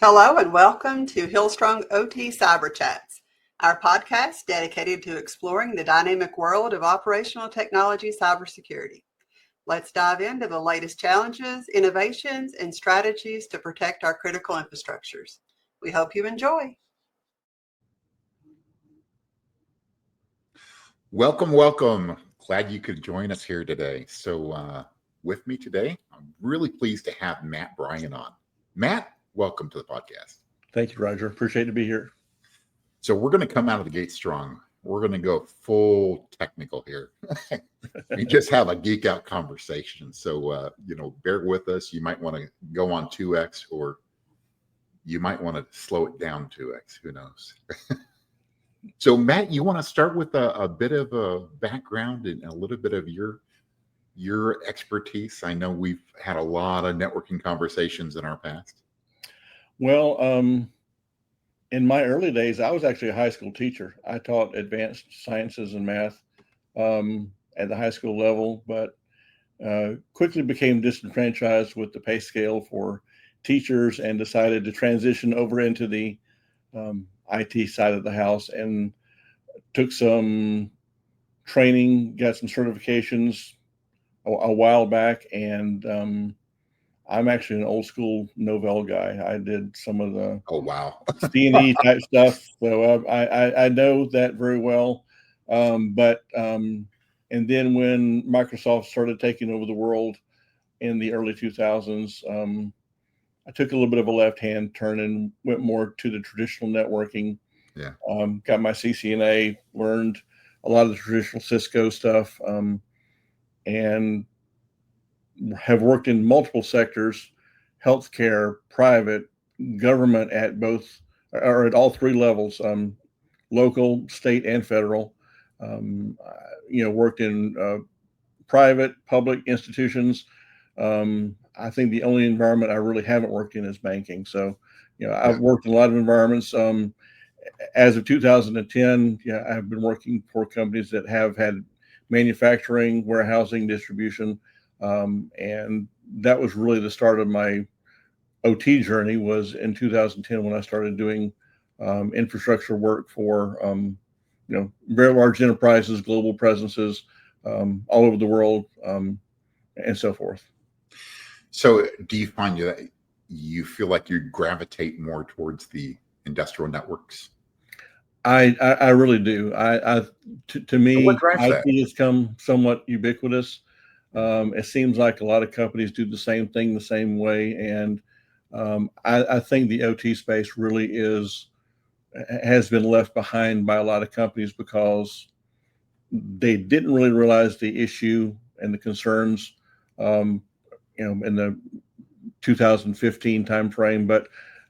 Hello and welcome to Hillstrong OT Cyber Chats, our podcast dedicated to exploring the dynamic world of operational technology cybersecurity. Let's dive into the latest challenges, innovations, and strategies to protect our critical infrastructures. We hope you enjoy. Welcome. Glad you could join us here today. So with me today, I'm really pleased to have Matt Bryan on. Matt, welcome to the podcast. Thank you, Roger. Appreciate to be here. So we're going to come out of the gate strong. We're going to go full technical here. We just have a geek out conversation. So, bear with us. You might want to go on 2X or you might want to slow it down 2X. Who knows? So, Matt, you want to start with a bit of a background and a little bit of your expertise? I know we've had a lot of networking conversations in our past. Well, in my early days, I was actually a high school teacher. I taught advanced sciences and math at the high school level, but quickly became disenfranchised with the pay scale for teachers and decided to transition over into the IT side of the house and took some training, got some certifications a while back, and I'm actually an old school Novell guy. I did some of the C&E type stuff, so I know that very well. And then when Microsoft started taking over the world in the early 2000s, I took a little bit of a left-hand turn and went more to the traditional networking. Yeah. Got my CCNA, learned a lot of the traditional Cisco stuff, and have worked in multiple sectors: healthcare, private, government at both or at all three levels, local, state, and federal. Worked in private, public institutions. I think the only environment I really haven't worked in is banking. So, I've worked in a lot of environments. As of 2010, I've been working for companies that have had manufacturing, warehousing, distribution, and that was really the start of my OT journey. Was in 2010 when I started doing infrastructure work for very large enterprises, global presences, all over the world, and so forth. So do you find that you feel like you gravitate more towards the industrial networks? I really do. To me, IT has come somewhat ubiquitous. It seems like a lot of companies do the same thing the same way. And I think the OT space really has been left behind by a lot of companies because they didn't really realize the issue and the concerns, in the 2015 timeframe. But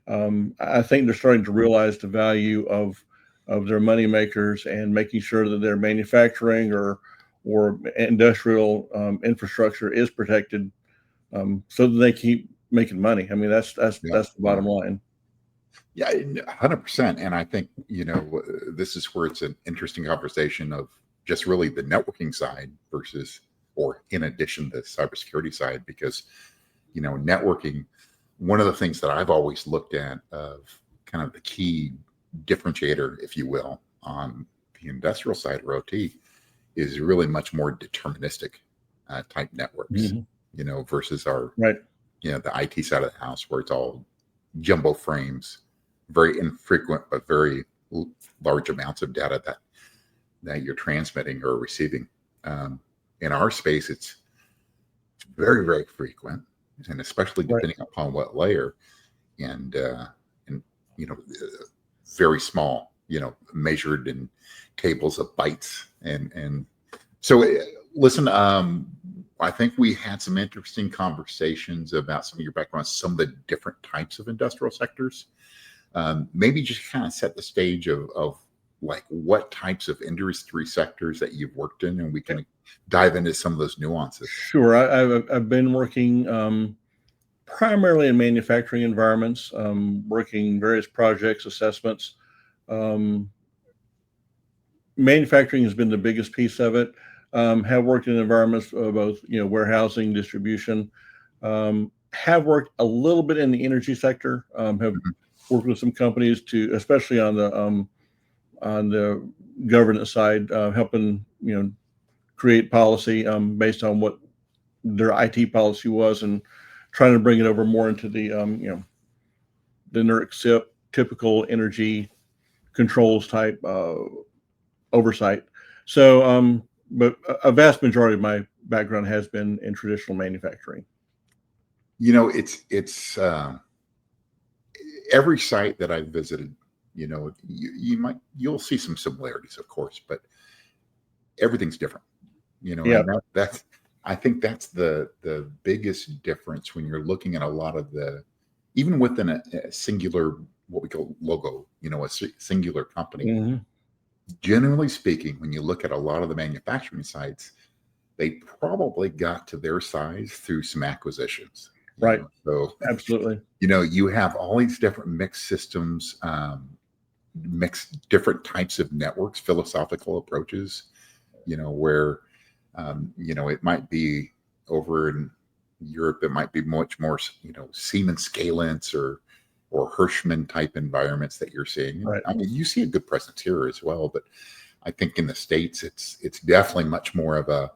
I think they're starting to realize the value of their money makers and making sure that their manufacturing or industrial infrastructure is protected, so that they keep making money. I mean, that's the bottom line. Yeah, 100%. And I think, this is where it's an interesting conversation of just really the networking side versus, or in addition to the cybersecurity side, because, networking, one of the things that I've always looked at of kind of the key differentiator, if you will, on the industrial side or OT is really much more deterministic type networks, versus our, the IT side of the house where it's all jumbo frames, very infrequent, but very large amounts of data that you're transmitting or receiving. In our space, it's very, very frequent, and especially depending upon what layer, and very small, measured in tables of bytes. And so, listen, I think we had some interesting conversations about some of your background, some of the different types of industrial sectors. Maybe just kind of set the stage of like what types of industry sectors that you've worked in, and we can dive into some of those nuances. Sure. I've been working primarily in manufacturing environments, working various projects, assessments. Manufacturing has been the biggest piece of it. Have worked in environments of both, warehousing, distribution. have worked a little bit in the energy sector. Have worked with some companies to, especially on the governance side, helping create policy based on what their IT policy was, and trying to bring it over more into the the NERC SIP typical energy controls type oversight. So, but a vast majority of my background has been in traditional manufacturing. It's every site that I've visited, you'll see some similarities, of course, but everything's different. Yeah. And that's I think that's the biggest difference when you're looking at a lot of even within a singular, what we call logo, a singular company. Mm-hmm. Generally speaking, when you look at a lot of the manufacturing sites, they probably got to their size through some acquisitions. Right. So absolutely, you have all these different mixed systems, mixed different types of networks, philosophical approaches, where, it might be over in Europe, it might be much more, Siemens Scalence or Hirschman type environments that you're seeing. Right. I mean, you see a good presence here as well, but I think in the States, it's definitely much more of a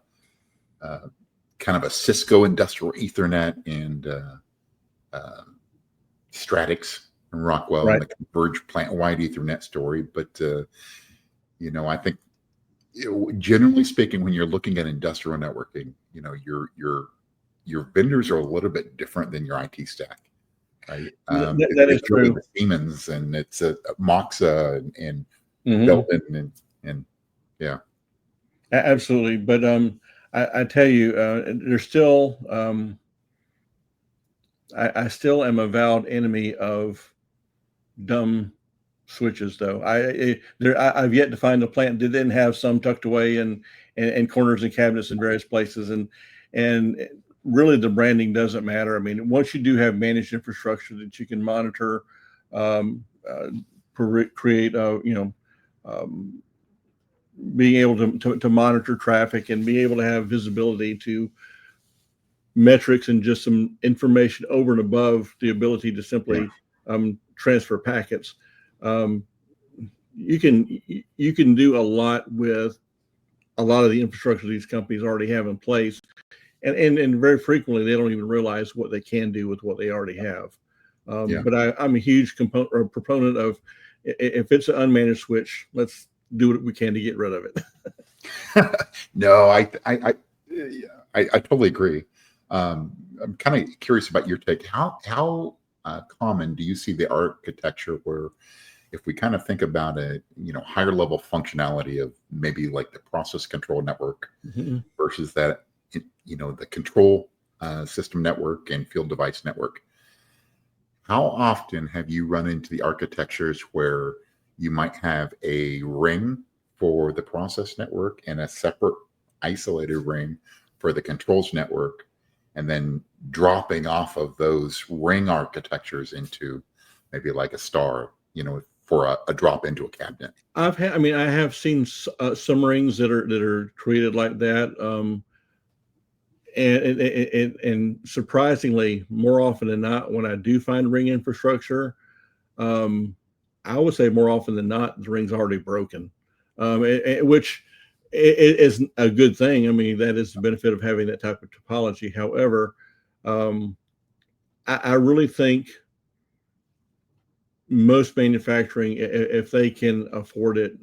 kind of a Cisco industrial Ethernet and Stratix and Rockwell, Right. and the converged plant-wide Ethernet story. But I think generally speaking, when you're looking at industrial networking, your vendors are a little bit different than your IT stack, right? That is it's really true. the Siemens, and it's a Moxa and Mm-hmm. Belden and yeah. Absolutely, but I tell you, there's still I still am a vowed enemy of dumb switches, though. I've yet to find a plant that didn't have some tucked away in corners and cabinets in various places, and really the branding doesn't matter. I mean, once you do have managed infrastructure that you can monitor, create being able to monitor traffic and be able to have visibility to metrics and just some information over and above the ability to simply transfer packets. You can do a lot with a lot of the infrastructure these companies already have in place, and very frequently they don't even realize what they can do with what they already have. But I'm a huge proponent of, if it's an unmanaged switch, let's do what we can to get rid of it. No, I totally agree. I'm kind of curious about your take. How common do you see the architecture where, if we kind of think about a higher level functionality of maybe like the process control network versus that the control system network and field device network, how often have you run into the architectures where you might have a ring for the process network and a separate isolated ring for the controls network, and then dropping off of those ring architectures into maybe like a star, for a drop into a cabinet? I have seen some rings that are created like that. And surprisingly, more often than not, when I do find ring infrastructure, I would say more often than not, the ring's already broken, which is a good thing. I mean, that is the benefit of having that type of topology. However, I really think most manufacturing, if they can afford it,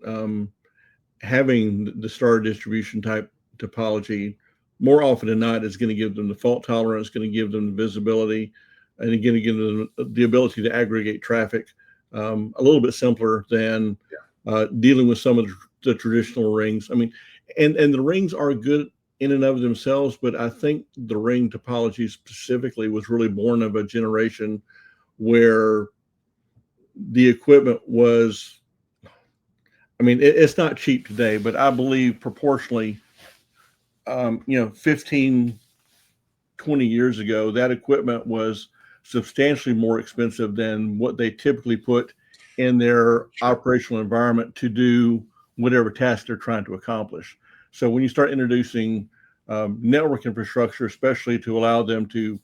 having the star distribution type topology, more often than not, is going to give them the fault tolerance, going to give them the visibility, and going to give them the ability to aggregate traffic a little bit simpler than dealing with some of the traditional rings. I mean, and the rings are good in and of themselves, but I think the ring topology specifically was really born of a generation where the equipment was, I mean, it's not cheap today, but I believe proportionally, 15, 20 years ago, that equipment was substantially more expensive than what they typically put in their operational environment to do whatever task they're trying to accomplish. So when you start introducing network infrastructure, especially to allow them to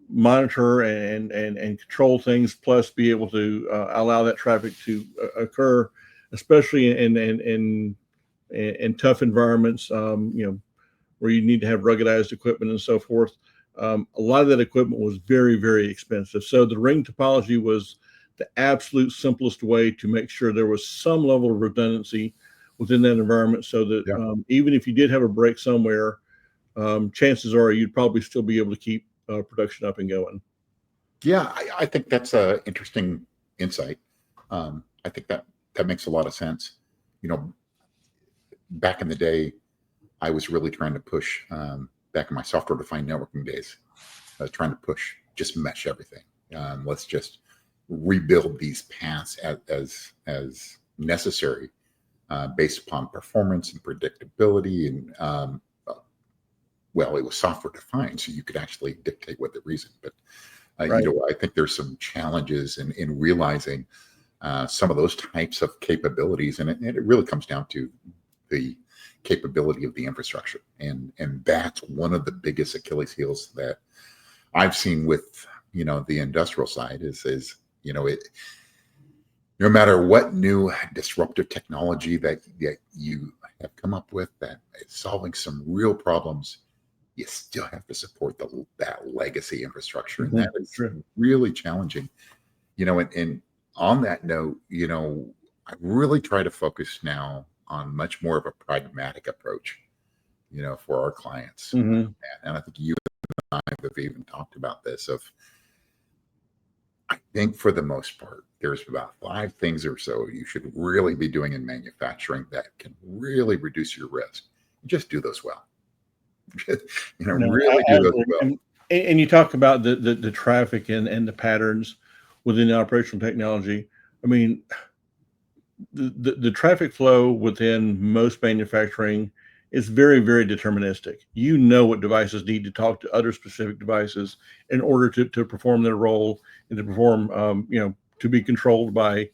monitor and control things, plus be able to allow that traffic to occur, especially in tough environments, where you need to have ruggedized equipment and so forth. A lot of that equipment was very, very expensive. So the ring topology was the absolute simplest way to make sure there was some level of redundancy within that environment, so that even if you did have a break somewhere, chances are you'd probably still be able to keep production up and going. Yeah, I think that's an interesting insight. I think that makes a lot of sense. Back in the day, I was really trying to push, back in my software-defined networking days, trying to push just mesh everything. Let's just rebuild these paths as necessary, based upon performance and predictability. And well, it was software-defined, so you could actually dictate what the reason. But Right. I think there's some challenges in realizing some of those types of capabilities, and it really comes down to the capability of the infrastructure, and that's one of the biggest Achilles heels that I've seen with the industrial side is it. No matter what new disruptive technology that you have come up with that is solving some real problems, you still have to support that legacy infrastructure, and that is True. really challenging. And on that note, I really try to focus now on much more of a pragmatic approach, for our clients. Mm-hmm. And I think you and I have even talked about this. I think for the most part, there's about 5 things or so you should really be doing in manufacturing that can really reduce your risk. Just do those well. Really do those well. And you talk about the traffic and the patterns within the operational technology. I mean, the traffic flow within most manufacturing is very, very deterministic. What devices need to talk to other specific devices in order to perform their role and to perform, to be controlled by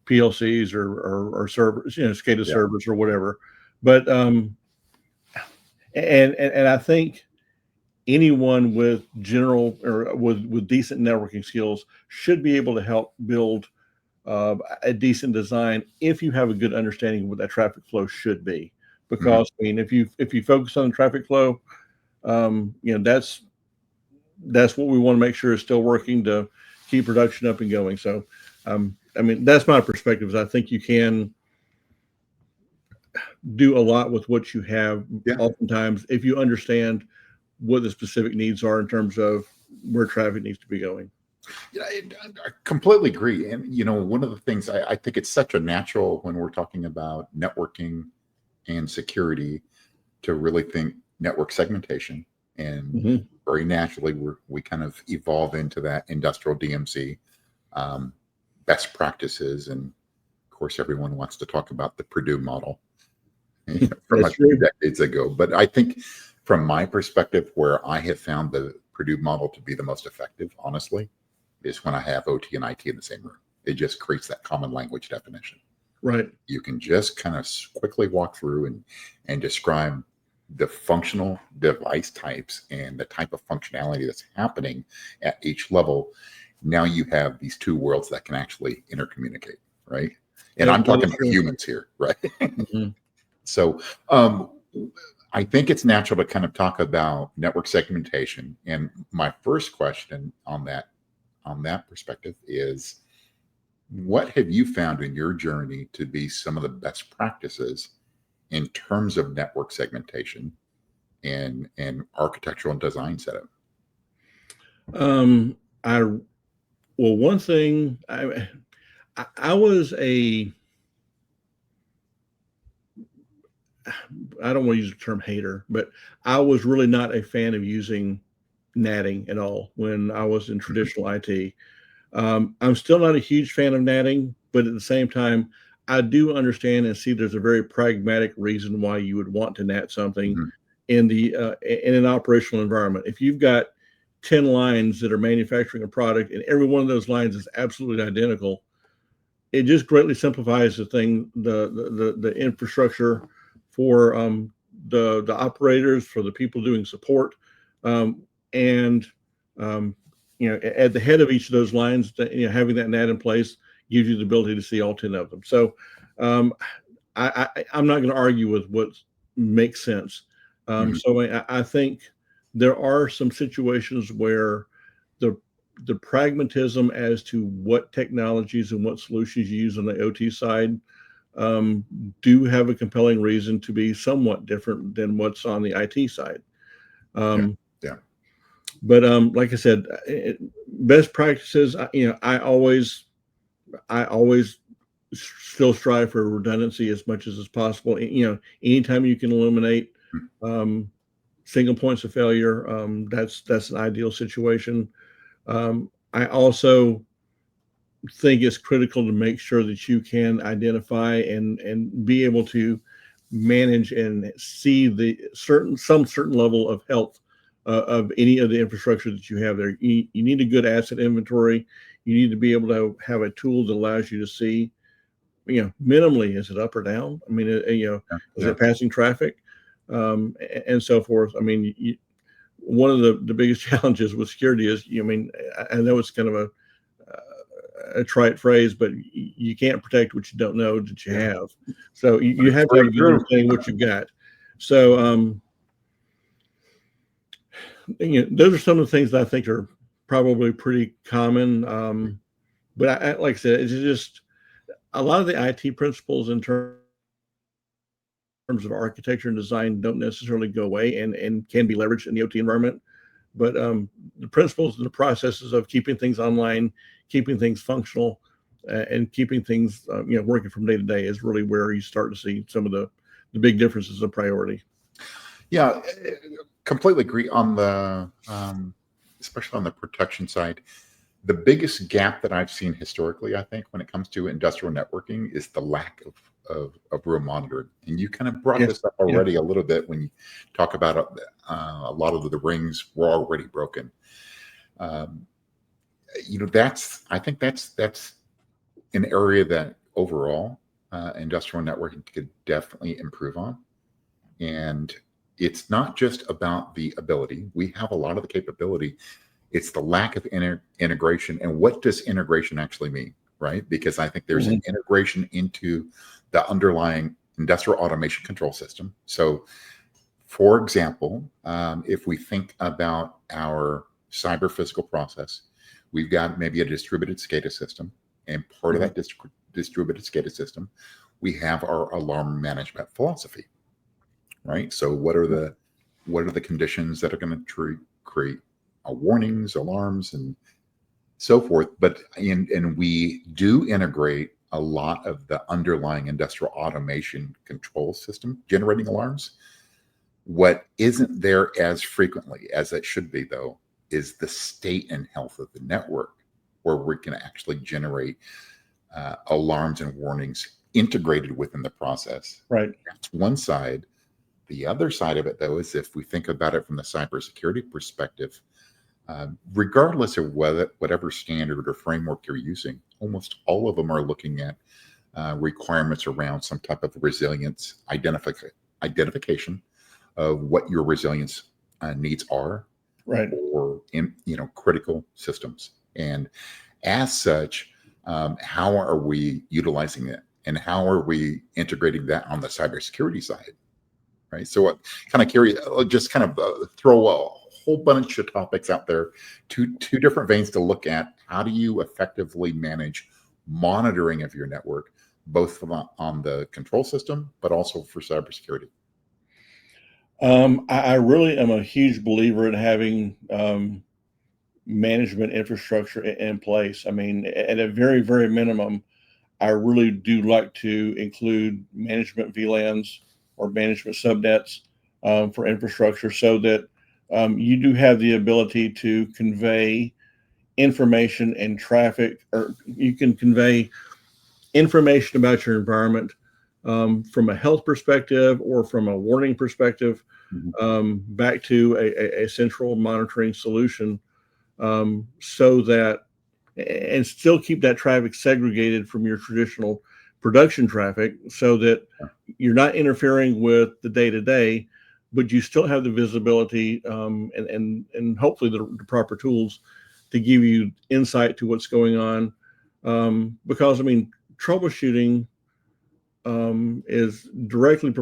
PLCs or servers, SCADA servers or whatever. But and I think anyone with general or with decent networking skills should be able to help build a decent design if you have a good understanding of what that traffic flow should be. Because I mean, if you focus on the traffic flow, that's what we want to make sure is still working to keep production up and going. So, I mean, that's my perspective. Is I think you can do a lot with what you have. Oftentimes, if you understand what the specific needs are in terms of where traffic needs to be going. Yeah, I completely agree. And, one of the things I think it's such a natural when we're talking about networking and security to really think network segmentation. And very naturally, we kind of evolve into that industrial DMC, best practices. And of course, everyone wants to talk about the Purdue model from a few decades ago. But I think from my perspective, where I have found the Purdue model to be the most effective, honestly, is when I have OT and IT in the same room. It just creates that common language definition. Right. You can just kind of quickly walk through and describe the functional device types and the type of functionality that's happening at each level. Now you have these two worlds that can actually intercommunicate, right? And I'm talking about humans here, right? So I think it's natural to kind of talk about network segmentation. And my first question on that perspective is, what have you found in your journey to be some of the best practices in terms of network segmentation and architectural and design setup? One thing, I was I don't want to use the term hater, but I was really not a fan of using NATing at all when I was in traditional IT. I'm still not a huge fan of NATing, but at the same time, I do understand and see there's a very pragmatic reason why you would want to NAT something in an operational environment. If you've got 10 lines that are manufacturing a product and every one of those lines is absolutely identical, it just greatly simplifies the infrastructure for the operators, for the people doing support, and at the head of each of those lines, having that NAT in place gives you the ability to see all 10 of them. So I'm not going to argue with what makes sense. So I think there are some situations where the pragmatism as to what technologies and what solutions you use on the OT side do have a compelling reason to be somewhat different than what's on the IT side. Yeah. But like I said, best practices, I always still strive for redundancy as much as is possible. Anytime you can eliminate single points of failure, that's an ideal situation. I also think it's critical to make sure that you can identify and be able to manage and see some certain level of health of any of the infrastructure that you have there. You need a good asset inventory. You need to be able to have a tool that allows you to see, minimally, is it up or down? I mean, is it passing traffic, and so forth. I mean, one of the biggest challenges with security is, I know it's kind of a trite phrase, but you can't protect what you don't know that you have. So you have to have a good understanding what you've got. So, those are some of the things that I think are probably pretty common. But like I said, it's just a lot of the IT principles in terms of architecture and design don't necessarily go away and can be leveraged in the OT environment. But the principles and the processes of keeping things online, keeping things functional, and keeping things working from day to day is really where you start to see some of the big differences of priority. Yeah, completely agree on the, especially on the protection side. The biggest gap that I've seen historically, I think, when it comes to industrial networking is the lack of real monitoring. And you kind of brought this up already a little bit when you talk about a lot of the rings were already broken. I think that's an area that overall industrial networking could definitely improve on. And it's not just about the ability. We have a lot of the capability. It's the lack of integration. And what does integration actually mean, right? Because I think there's an integration into the underlying industrial automation control system. So, for example, if we think about our cyber physical process, we've got maybe a distributed SCADA system. And part of that distributed SCADA system, we have our alarm management philosophy, right? So what are the conditions that are going to create warnings, alarms, and so forth? But and we do integrate a lot of the underlying industrial automation control system generating alarms. What isn't there as frequently as it should be, though, is the state and health of the network, where we can actually generate alarms and warnings integrated within the process. Right. That's one side. The other side of it, though, is if we think about it from the cybersecurity perspective, regardless of whatever standard or framework you're using, almost all of them are looking at requirements around some type of resilience identification of what your resilience needs are, right, or critical systems. And as such, how are we utilizing it, and how are we integrating that on the cybersecurity side? Right. So what kind of curious, just kind of throw a whole bunch of topics out there, two different veins to look at. How do you effectively manage monitoring of your network, both on the control system, but also for cybersecurity? I really am a huge believer in having management infrastructure in place. I mean, at a very, very minimum, I really do like to include management VLANs or management subnets for infrastructure, so that you do have the ability to convey information and traffic, or you can convey information about your environment from a health perspective or from a warning perspective back to a central monitoring solution, so that, and still keep that traffic segregated from your traditional production traffic, so that you're not interfering with the day-to-day, but you still have the visibility and hopefully the proper tools to give you insight to what's going on. Because I mean, troubleshooting is directly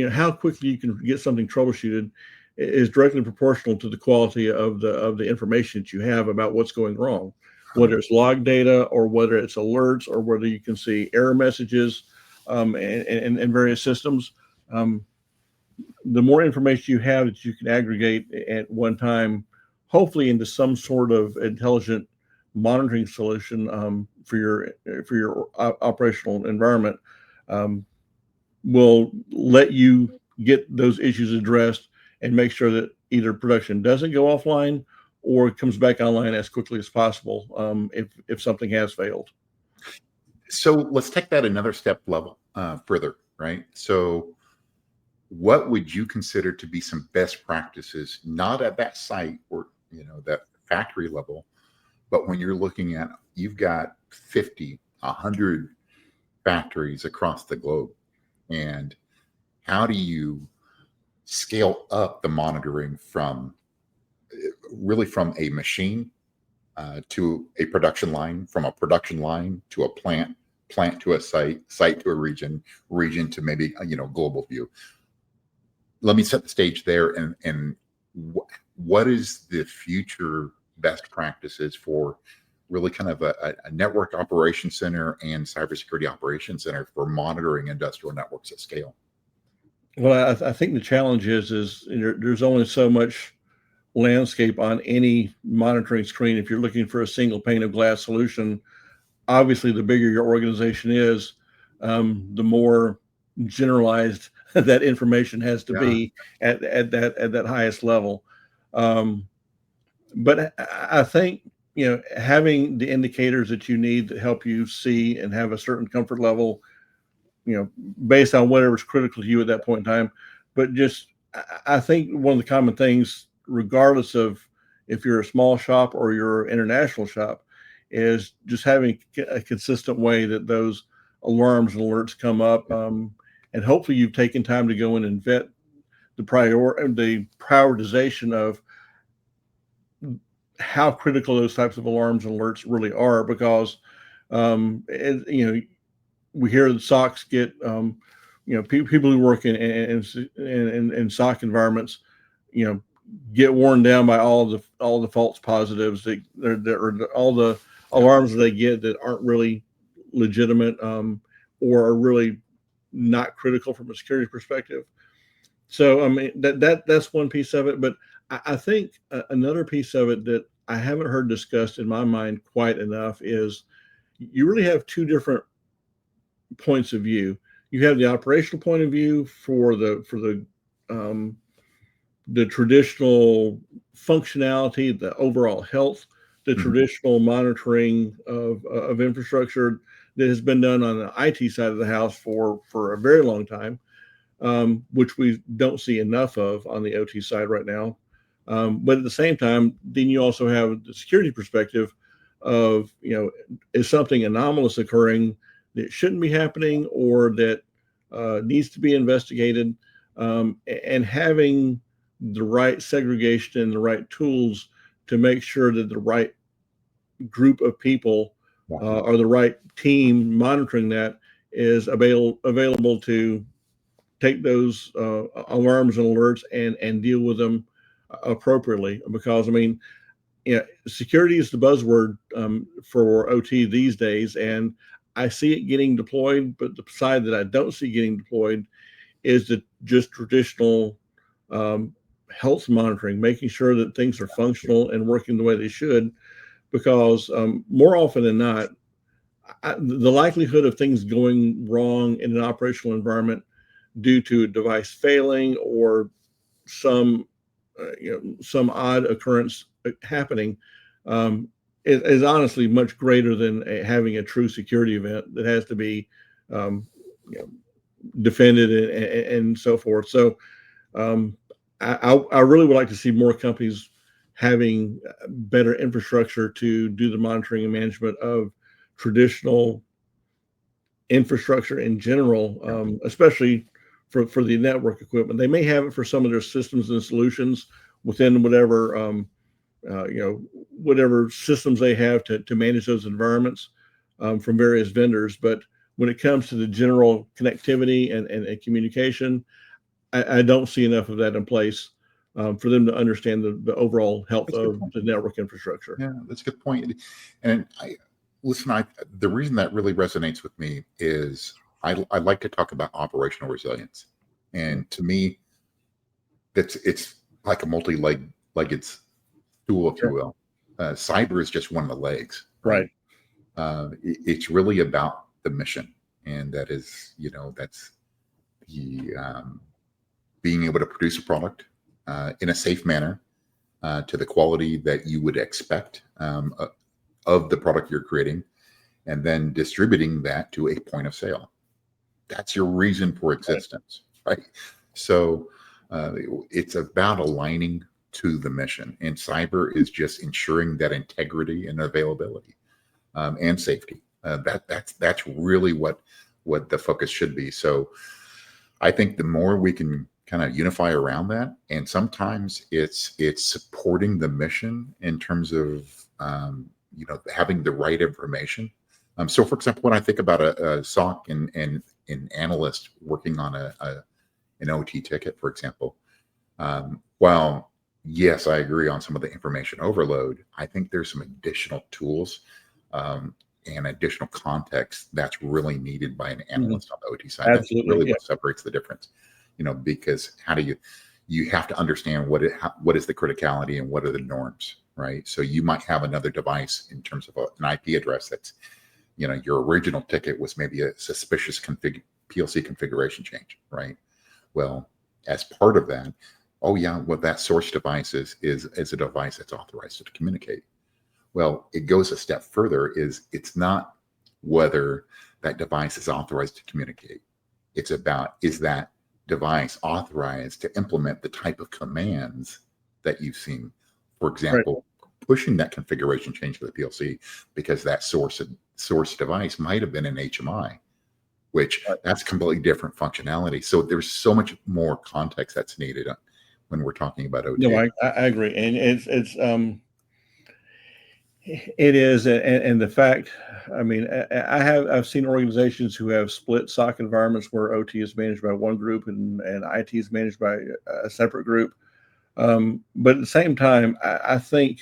how quickly you can get something troubleshooted is directly proportional to the quality of the information that you have about what's going wrong, whether it's log data or whether it's alerts or whether you can see error messages in various systems. The more information you have that you can aggregate at one time, hopefully into some sort of intelligent monitoring solution for your operational environment, will let you get those issues addressed and make sure that either production doesn't go offline or it comes back online as quickly as possible if something has failed. So let's take that another step level further, right? So what would you consider to be some best practices, not at that site or that factory level, but when you're looking at, you've got 50, 100 factories across the globe, and how do you scale up the monitoring from a machine to a production line, from a production line to a plant to a site to a region to maybe global view? Let me set the stage there, and what is the future best practices for really kind of a network operations center and cybersecurity operations center for monitoring industrial networks at scale? Well, I think the challenge is there's only so much landscape on any monitoring screen. If you're looking for a single pane of glass solution, obviously the bigger your organization is, the more generalized that information has to be at that highest level. But I think having the indicators that you need to help you see and have a certain comfort level, based on whatever's critical to you at that point in time. But just I think one of the common things, regardless of if you're a small shop or you're an international shop, is just having a consistent way that those alarms and alerts come up. And hopefully you've taken time to go in and vet the prioritization of how critical those types of alarms and alerts really are, because we hear that SOCs get people who work in SOC environments get worn down by all the false positives that all the alarms that they get that aren't really legitimate or are really not critical from a security perspective. So I mean that's one piece of it, but I think another piece of it that I haven't heard discussed in my mind quite enough is you really have two different points of view. You have the operational point of view for the traditional functionality, the overall health, the traditional monitoring of infrastructure that has been done on the IT side of the house for a very long time, which we don't see enough of on the OT side right now. But at the same time, then you also have the security perspective of, is something anomalous occurring that shouldn't be happening or that needs to be investigated, and having the right segregation and the right tools to make sure that the right group of people or the right team monitoring that is available to take those alarms and alerts and deal with them appropriately. Because I mean, security is the buzzword for OT these days, and I see it getting deployed, but the side that I don't see getting deployed is the just traditional health monitoring, making sure that things are functional and working the way they should. Because more often than not, the likelihood of things going wrong in an operational environment due to a device failing or some odd occurrence happening is honestly much greater than having a true security event that has to be defended and so forth. So I really would like to see more companies having better infrastructure to do the monitoring and management of traditional infrastructure in general, especially for the network equipment. They may have it for some of their systems and solutions within whatever whatever systems they have to manage those environments from various vendors. But when it comes to the general connectivity and communication, I don't see enough of that in place for them to understand the overall health of the network infrastructure. Yeah, that's a good point. And the reason that really resonates with me is I like to talk about operational resilience. And to me, it's like a multi-legged stool, if you will. Cyber is just one of the legs, right? It's really about the mission, and that is, that's the being able to produce a product in a safe manner to the quality that you would expect of the product you're creating, and then distributing that to a point of sale. That's your reason for existence, right? So it's about aligning to the mission, and cyber is just ensuring that integrity and availability and safety. That's really what the focus should be. So I think the more we can kind of unify around that, and sometimes it's supporting the mission in terms of having the right information. So for example, when I think about a SOC and an analyst working on an OT ticket, for example, while yes, I agree on some of the information overload, I think there's some additional tools and additional context that's really needed by an analyst on the OT side. Absolutely. That's really what separates the difference, because how do you have to understand what is the criticality and what are the norms, right? So you might have another device in terms of an IP address that's, your original ticket was maybe a suspicious PLC configuration change, right? Well, as part of that, what that source device is a device that's authorized to communicate. Well, it goes a step further. It's not whether that device is authorized to communicate. It's about, is that device authorized to implement the type of commands that you've seen? For example, pushing that configuration change to the PLC because that source device might have been an HMI, which that's completely different functionality. So there's so much more context that's needed when we're talking about OT. No, I agree, and it is, and the fact, I mean, I've seen organizations who have split SOC environments where OT is managed by one group and IT is managed by a separate group. But at the same time, I think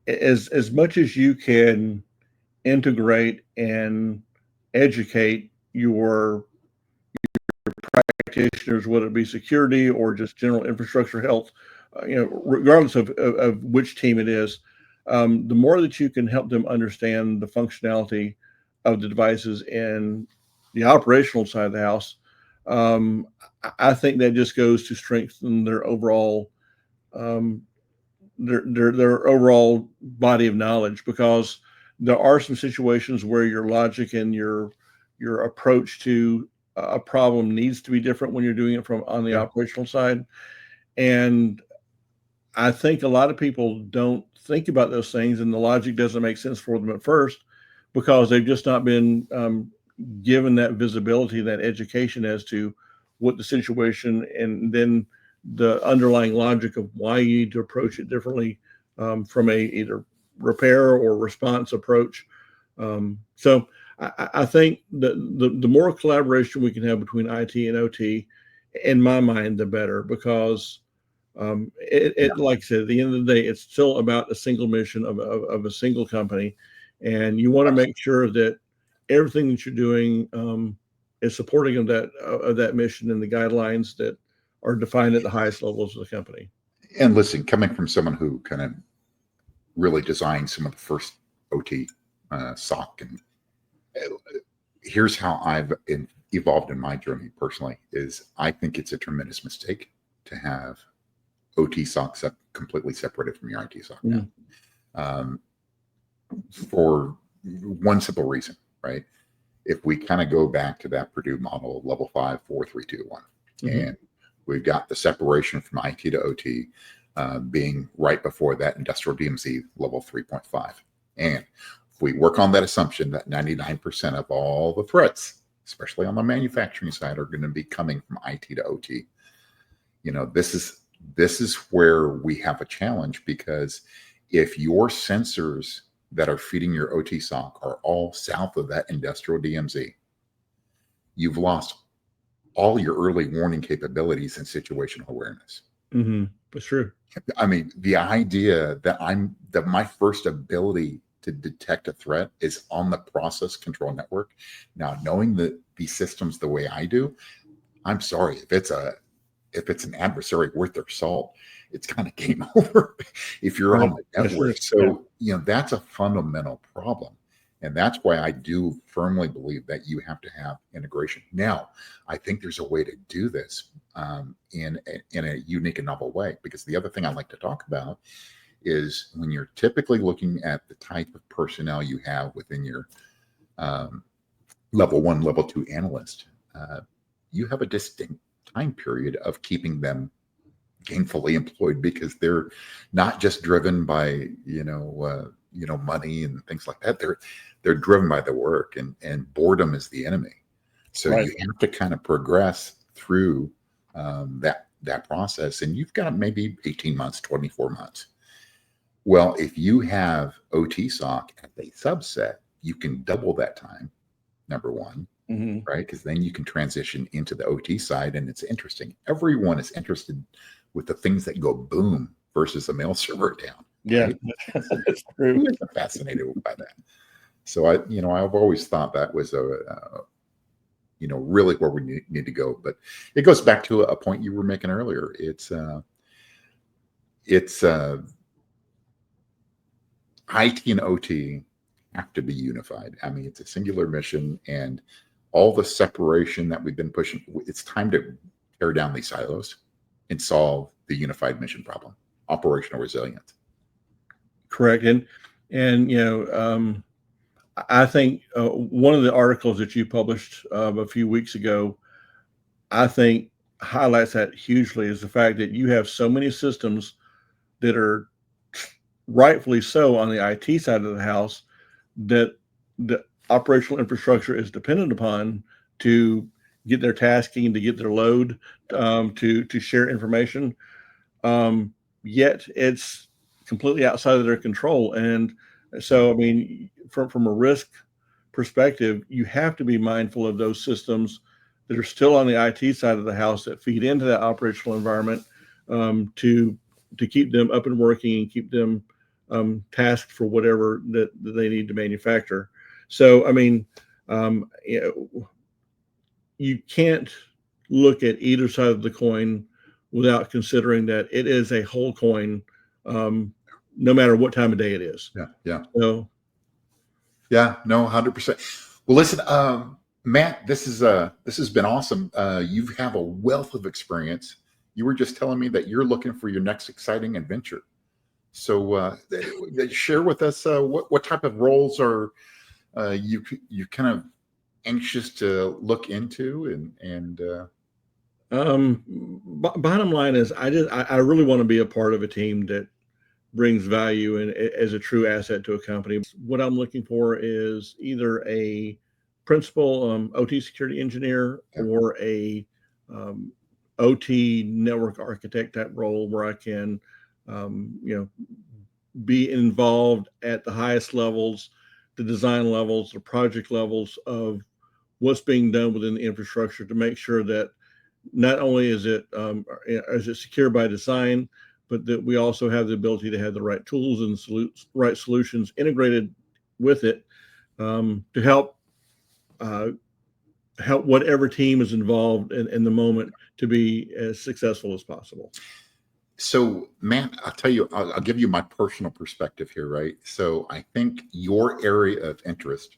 as much as you can integrate and educate your practitioners, whether it be security or just general infrastructure health, regardless of which team it is, the more that you can help them understand the functionality of the devices and the operational side of the house, I think that just goes to strengthen their overall their overall body of knowledge, because there are some situations where your logic and your approach to a problem needs to be different when you're doing it from on the operational side. And I think a lot of people don't think about those things, and the logic doesn't make sense for them at first because they've just not been given that visibility, that education as to what the situation and then the underlying logic of why you need to approach it differently from a either repair or response approach. So I think the more collaboration we can have between IT and OT, in my mind, the better, because like I said, at the end of the day, it's still about a single mission of a single company, and you want to make sure that everything that you're doing is supporting of that mission and the guidelines that are defined at the highest levels of the company. And listen, coming from someone who kind of really designed some of the first OT SOC, and here's how I've evolved in my journey personally, is I think it's a tremendous mistake to have OT SOC completely separated from your IT SOC now. For one simple reason, right? If we kind of go back to that Purdue model, level 5, 4, 3, 2, 1, and we've got the separation from IT to OT being right before that industrial DMZ level 3.5. And if we work on that assumption that 99% of all the threats, especially on the manufacturing side, are going to be coming from IT to OT, this is this is where we have a challenge, because if your sensors that are feeding your OT SOC are all south of that industrial DMZ, you've lost all your early warning capabilities and situational awareness. Mm-hmm. That's true. I mean, the idea that my first ability to detect a threat is on the process control network. Now, knowing these systems the way I do, I'm sorry, if it's an adversary worth their salt, it's kind of game over if you're on the network. So, that's a fundamental problem. And that's why I do firmly believe that you have to have integration. Now, I think there's a way to do this in a unique and novel way, because the other thing I like to talk about is when you're typically looking at the type of personnel you have within your level 1, level 2 analyst, you have a distinct time period of keeping them gainfully employed, because they're not just driven by money and things like that. They're driven by the work, and boredom is the enemy. So Right. you have to kind of progress through that process, and you've got maybe 18 months, 24 months. Well, if you have OT SOC as a subset, you can double that time, number one. Mm-hmm. Right? Because then you can transition into the OT side, and it's interesting. Everyone is interested with the things that go boom versus a mail server down. Yeah, right? that's true. Who isn't fascinated by that? So I've always thought that was really where we need to go. But it goes back to a point you were making earlier. It's IT and OT have to be unified. I mean, it's a singular mission, and all the separation that we've been pushing, it's time to tear down these silos and solve the unified mission problem, operational resilience. Correct. And I think one of the articles that you published a few weeks ago, I think highlights that hugely, is the fact that you have so many systems that are rightfully so on the IT side of the house that the operational infrastructure is dependent upon to get their tasking, to get their load, to share information. Yet it's completely outside of their control. And so, I mean, from a risk perspective, you have to be mindful of those systems that are still on the IT side of the house that feed into that operational environment, to keep them up and working and keep them tasked for whatever that they need to manufacture. So, I mean, you can't look at either side of the coin without considering that it is a whole coin, no matter what time of day it is. Yeah. So, yeah, no, 100%. Well, listen, Matt, this has been awesome. You have a wealth of experience. You were just telling me that you're looking for your next exciting adventure. So share with us what type of roles are you kind of anxious to look into, and bottom line is I really want to be a part of a team that brings value and as a true asset to a company. What I'm looking for is either a principal OT security engineer or a OT network architect type role, where I can be involved at the highest levels, the design levels, the project levels of what's being done within the infrastructure, to make sure that not only is it secure by design, but that we also have the ability to have the right tools and right solutions integrated with it, to help whatever team is involved in the moment to be as successful as possible. So, Matt, I'll tell you, I'll give you my personal perspective here, right? So I think your area of interest,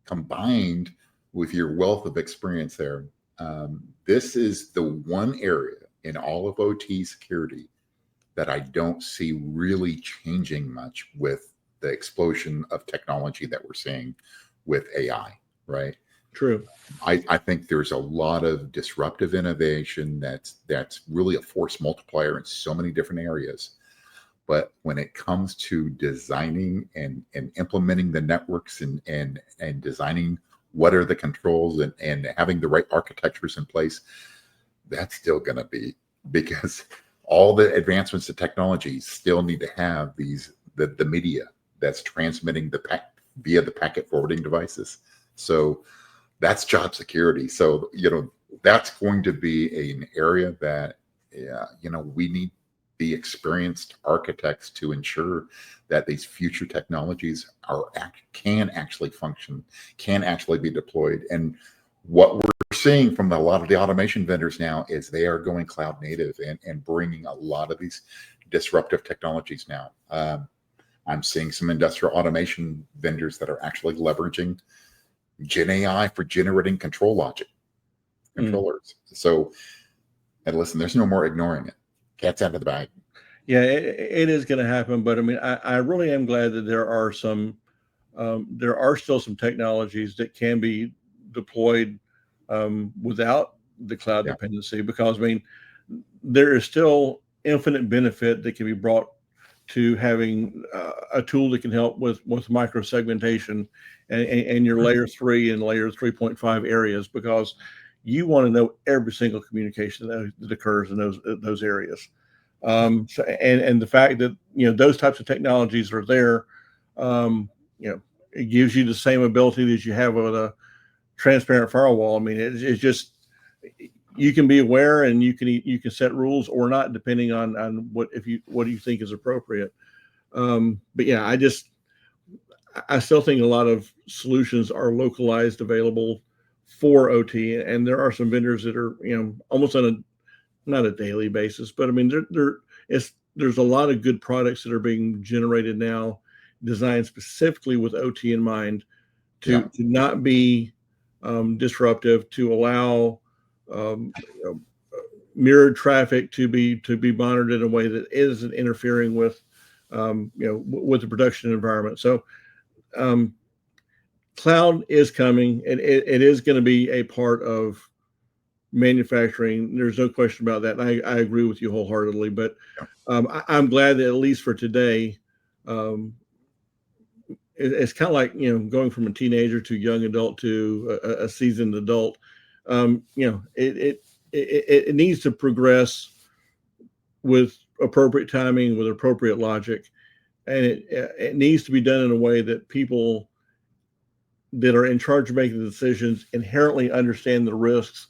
combined with your wealth of experience there, this is the one area in all of OT security that I don't see really changing much with the explosion of technology that we're seeing with AI, right? True. I think there's a lot of disruptive innovation that's really a force multiplier in so many different areas. But when it comes to designing and implementing the networks and designing what are the controls and having the right architectures in place, that's still going to be, because all the advancements to technology still need to have the media that's transmitting via the packet forwarding devices. So that's job security. So, that's going to be an area that, we need the experienced architects to ensure that these future technologies can actually function, can actually be deployed. And what we're seeing from a lot of the automation vendors now is they are going cloud native and bringing a lot of these disruptive technologies now. I'm seeing some industrial automation vendors that are actually leveraging Gen AI for generating controllers. So, and listen, there's no more ignoring it. Cat's out of the bag. Yeah, it is going to happen. But I mean, I really am glad that there are still some technologies that can be deployed without the cloud dependency, because I mean, there is still infinite benefit that can be brought to having a tool that can help with micro segmentation and your layer 3 and layer 3.5 areas, because you want to know every single communication that occurs in those areas. So and the fact that those types of technologies are there, it gives you the same ability that you have with a transparent firewall. I mean, it's just, you can be aware and you can set rules or not, depending on what you think is appropriate. But yeah, I still think a lot of solutions are localized, available for OT, and there are some vendors that are almost on not a daily basis, but I mean there's a lot of good products that are being generated now, designed specifically with OT in mind, to not be disruptive, to allow mirrored traffic to be monitored in a way that isn't interfering with with the production environment. So cloud is coming, and it is going to be a part of manufacturing. There's no question about that. And I agree with you wholeheartedly. But I'm glad that at least for today, it's kind of like going from a teenager to young adult to a seasoned adult. It needs to progress with appropriate timing, with appropriate logic, and it needs to be done in a way that people that are in charge of making the decisions inherently understand the risks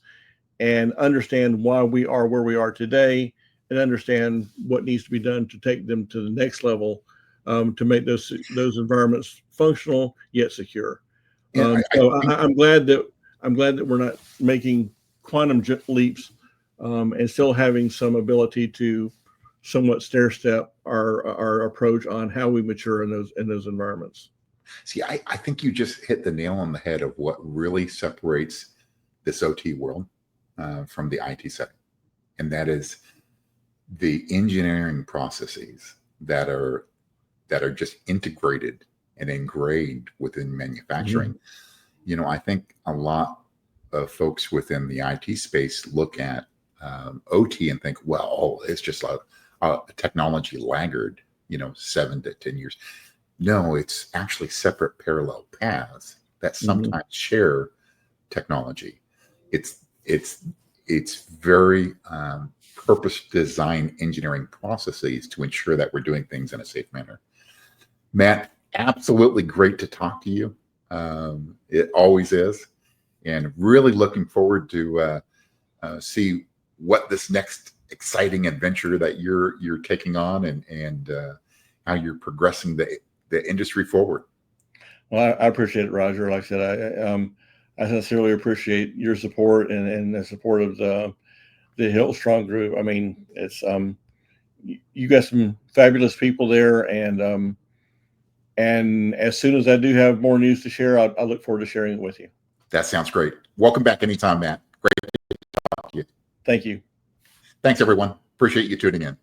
and understand why we are where we are today, and understand what needs to be done to take them to the next level, to make those environments functional yet secure. I'm glad that we're not making quantum leaps, and still having some ability to somewhat stair step our approach on how we mature in those environments. See, I think you just hit the nail on the head of what really separates this OT world from the IT setting, and that is the engineering processes that are just integrated and ingrained within manufacturing. Mm-hmm. I think a lot of folks within the IT space look at OT and think, well, it's just a technology laggard, 7 to 10 years. No, it's actually separate parallel paths that sometimes share technology. It's very purpose design engineering processes to ensure that we're doing things in a safe manner. Matt, absolutely great to talk to you. It always is, and really looking forward to see what this next exciting adventure that you're taking on, and how you're progressing the industry forward. Well, I appreciate it, Roger. Like I said, I sincerely appreciate your support and the support of the Hillstrong Group. I mean, it's you got some fabulous people there, and as soon as I do have more news to share, I look forward to sharing it with you. That sounds great. Welcome back anytime, Matt. Great to talk to you. Thank you. Thanks, everyone. Appreciate you tuning in.